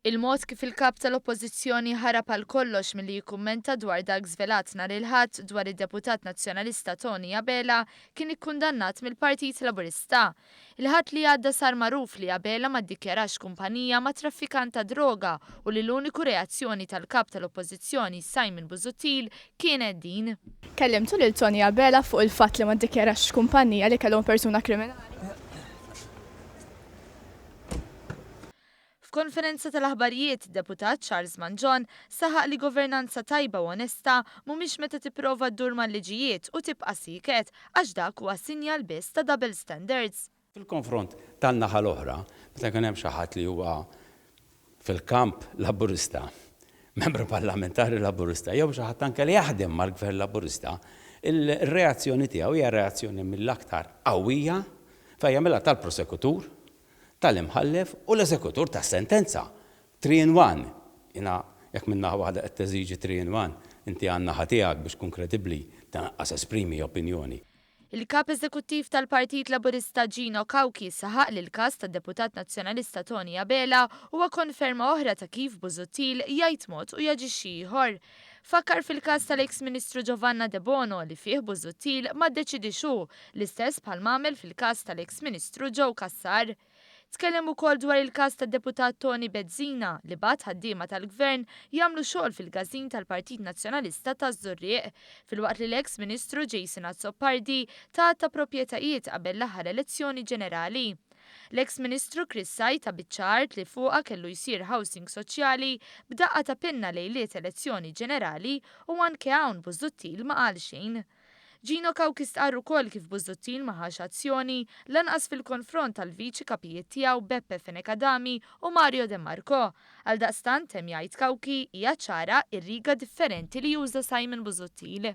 Il-mod kif il-kap tal-Oppożizzjoni ħarab għal kollox milli jikkummenta dwar dak żvelat nhar il-Ħadd dwar id-deputat nazzjonalista Tony Abela kien ikkundannat mill-Partit Laburista. Il-ħadd li għadda sar magħruf li Abela ma ddikjarax kumpanija ma' traffikant ta' droga u li l-uniku reazzjoni tal-kap tal-Oppożizzjoni Simon Busuttil kienet din. Kellimtu lil Tony Abela fuq il-fatt li ma ddikjarax kumpanija li kellhom persuna kriminali. F'konferenza tal-aħbarijiet, deputat Charles Manjon saħaq li governanza tajba u onesta mhumiex meta tipprova ddur mal-liġijiet u tibqa' siket għax dak huwa sinjal biss ta' double standards. Fil-konfront tan-naħa l-oħra, meta jkun hemm xi ħadd li huwa fil-kamp Laburista, membru parlamentari Laburista, jew xi ħadd anke li jaħdem mal-Gvern Laburista, il-reazzjoni tiegħu hija reazzjoni mill-aktar qawwija fejn jagħmilha tal-prosekutur, tal-imħallef u l-eżekutur tas-sentenza. 3-in-1. Jiena jekk minna waħda qed teżiġi 3-in-1, inti għan-naħa tiegħek biex tkun kredibbli tanaqqas esprimi opinjoni. Il-kap eżekuttiv tal-Partit Laburista Gino Kawki saħaq li l-każ tad-deputat nazzjonalista Tony Abela huwa konferma oħra ta' kif Busuttil jgħid mod u jaġixxi ieħor. Fakkar fil-każ tal-eks Ministru Giovanna De Bono li fih Busuttil ma ddeċidix hu l-istess bħal m'għamel fil-każ tal-eks Ministru Joe Cassar. Tkellem ukoll dwar il-każ tad-deputat Tony Bezzina li bat ħaddiema tal-Gvern jagħmlu xogħol fil-gażin tal-Partit Nazzjonalista taż-Żurrieq filwaqt li l-eks Ministru Jason Azzopardi ta' proprjetajiet qabel l-aħħar elezzjoni ġenerali. L-eks Ministru Chris Sajt ta' biċċart li fuqha kellu jsir housing soċjali b'daqqa ta' pinna lejliet elezzjoni ġenerali u anke hawn Busuttil ma qal xejn. Gino Kawki stqarru wkoll kif Busuttil ma ħax azzjoni lanqas fil-konfront tal-viċi kapijiet tiegħu Beppe Fenekadami u Mario De Marco. Għaldaqstant hemm jgħid Kawki hija ċara ir-riga differenti li juża Simon Busuttil.